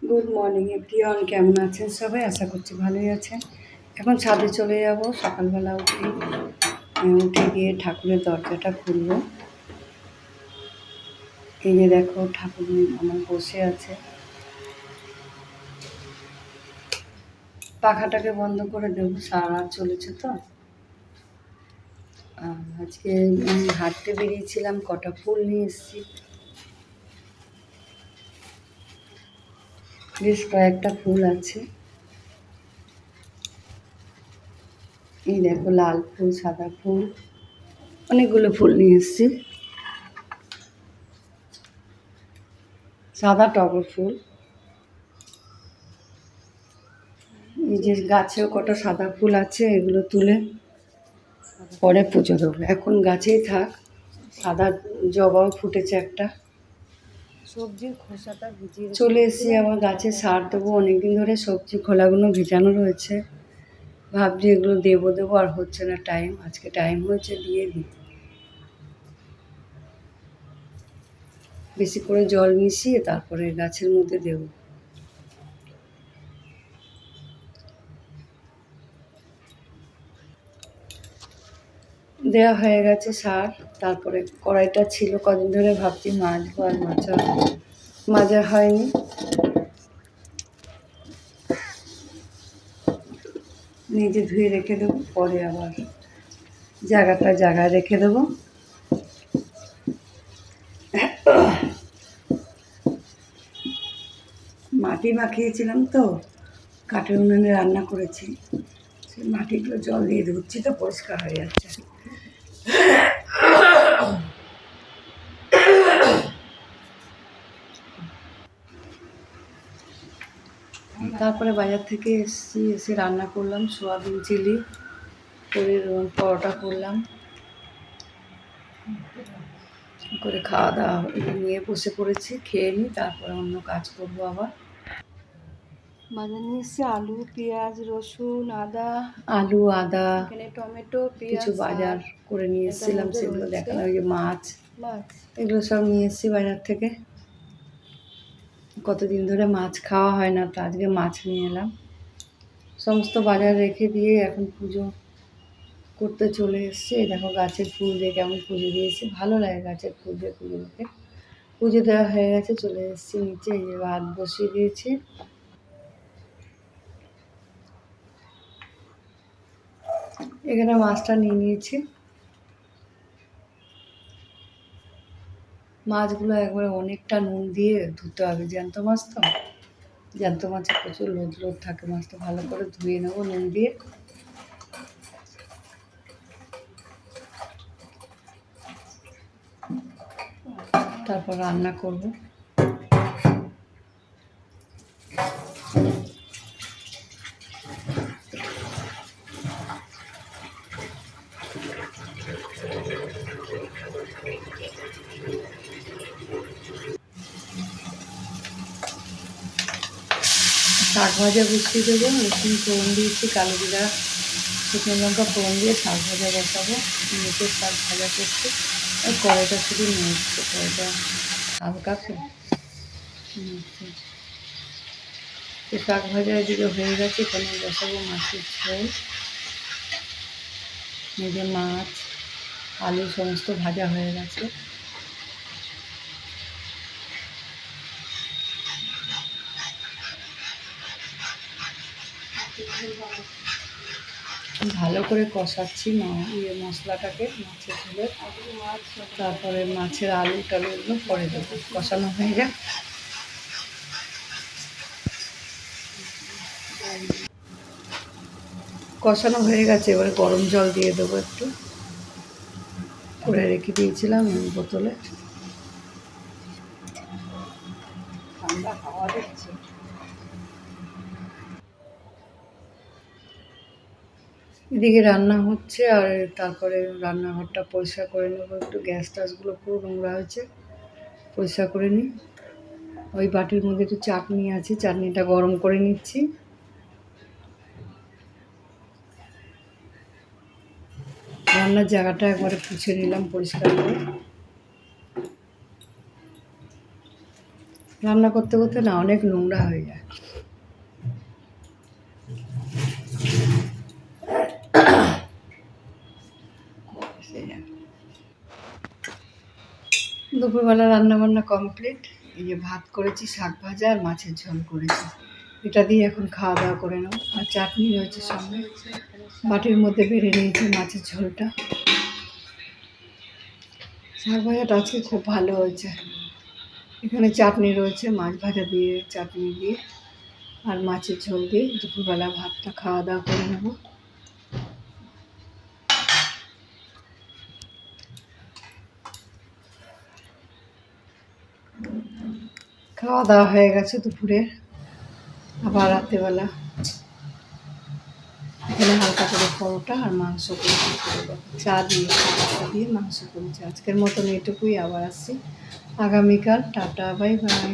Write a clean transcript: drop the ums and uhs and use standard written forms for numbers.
Good morning everyone, কেমন আছেন সবাই? আশা করছি ভালোই আছেন। এখন ছাদে চলে যাব। সকালবেলা উঠে গিয়ে ঠাকুরের দরজাটা খুলব। এই যে দেখো, ঠাকুর আমার বসে আছে। পাখাটাকে বন্ধ করে দেবো, সারা রাত চলেছে তো। আজকে হাঁটতে বেরিয়েছিলাম, কটা ফুল নিয়ে এসেছি। বেশ কয়েকটা ফুল আছে। এই দেখো, লাল ফুল, সাদা ফুল, অনেকগুলো ফুল নিয়ে এসেছি। সাদা টগর ফুল। এই যে গাছেও কটা সাদা ফুল আছে, এগুলো তুলে পরে পুজো দেবো। এখন গাছেই থাক। সাদা জবাও ফুটেছে একটা। সবজির খোসাটা ভিজিয়ে চলে এসেছি। আবার গাছে সার দেবো। অনেকদিন ধরে সবজি খোলাগুলো ভিজানো রয়েছে। ভাবছি এগুলো দেবো আর হচ্ছে না টাইম। আজকে টাইম হয়েছে, দিয়ে দিই। বেশি করে জল মিশিয়ে তারপরে গাছের মধ্যে দেবো। দেওয়া হয়ে গেছে সার। তারপরে কড়াইটা ছিল কদিন ধরে, ভাবছি মাজবো, আর মাজা হয়নি। নিজে ধুয়ে রেখে দেবো, পরে আবার জায়গায় রেখে দেবো। মাটি মাখিয়েছিলাম তো, কাঠের উনুনে রান্না করেছি। সেই মাটিগুলো জল দিয়ে ধুচ্ছি তো, পরিষ্কার হয়ে যাচ্ছে। তারপরে বাজার থেকে এসে রান্না করলাম সোয়াবিন চিলি করে, পরোটা করলাম করে, খাওয়া দাওয়া নিয়ে বসে পড়েছি। খেয়ে নিই, তারপরে অন্য কাজ করবো আবার। বাজার নিয়ে এসেছি আলু, পেঁয়াজ, রসুন, আদা। এখানে টমেটো, কিছু বাজার করে নিয়ে এসেছিলাম, সেগুলো দেখালাম। ওই যে মাছ, এগুলো সব নিয়ে এসেছি বাজার থেকে। কতদিন ধরে মাছ খাওয়া হয় না, তো আজকে মাছ নিয়ে এলাম। সমস্ত বাজার রেখে দিয়ে এখন পুজো করতে চলে এসেছি। এই দেখো, গাছের ফুল দিয়ে কেমন পুজো দিয়েছি। ভালো লাগে গাছের ফুল দিয়ে পুজো দিতে। পুজো দেওয়া হয়ে গেছে, চলে এসেছি নিচে। এই যে ভাত বসিয়ে দিয়েছি। এখানে মাছটা নিয়ে নিয়েছি। মাছগুলো একবারে অনেকটা নুন দিয়ে ধুতে হবে, জ্যান্ত মাছ তো। জ্যান্ত মাছে প্রচুর লোদ থাকে। মাছটা ভালো করে ধুয়ে নেবো নুন দিয়ে। তারপর রান্না করব। শাক ভাজা বসিয়ে দেবো। রসুন ফোড়ন দিয়েছি, কালো জিরা, শুকনো লঙ্কা ফোড়ন দিয়ে শাক ভাজা বসাবো। মেথের শাক ভাজা করছি। আর কড়াইটা শুধু নিয়েছি, কড়াইটা হালকা তো শাক ভাজা এদিকে হয়ে গেছে। এখানে বসাবো মাছের ঝোল। এই যে মাছ, আলু সমস্ত ভাজা হয়ে গেছে। ভালো করে কষাচ্ছি মশলাটাকে, মাছের ঝোলে। তারপরে মাছের আলু টালু এগুলো পরে দেবো, কষানো হয়ে যাক। কষানো হয়ে গেছে, এবারে গরম জল দিয়ে দেবো একটু করে, রেখে দিয়েছিলাম বোতলে। ঠান্ডা হাওয়া দিচ্ছে। এদিকে রান্না হচ্ছে, আর তারপরে রান্নাঘরটা পরিষ্কার করে নেবো একটু। গ্যাস ট্যাসগুলো পুরো নোংরা হয়েছে, পরিষ্কার করে নিই। ওই বাটির মধ্যে একটু চাটনি আছে, চাটনিটা গরম করে নিচ্ছি। রান্নার জায়গাটা একবারে পুছে নিলাম পরিষ্কার করে। রান্না করতে করতে না অনেক নোংরা হয়ে যায়। দুপুরবেলা রান্নাবান্না কমপ্লিট। এই যে ভাত করেছি, শাক ভাজা আর মাছের ঝোল করেছি। এটা দিয়ে এখন খাওয়া দাওয়া করে নেব। আর চাটনি রয়েছে সঙ্গে, বাটির মধ্যে বেড়ে নিয়েছি মাছের ঝোলটা। শাক ভাজাটা আজকে খুব ভালো হয়েছে। এখানে চাটনি রয়েছে, মাছ ভাজা দিয়ে, চাটনি দিয়ে আর মাছের ঝোল দিয়ে দুপুরবেলা ভাতটা খাওয়া দাওয়া করে নেব। খাওয়া দাওয়া হয়ে গেছে দুপুরে। আবার রাত্রেবেলা এখানে হালকা করে পরোটা আর মাংস করেছি, চা দিয়ে মাংস করেছি। আজকের মতন এটুকুই, আবার আসছি আগামীকাল। Tata, bye bye.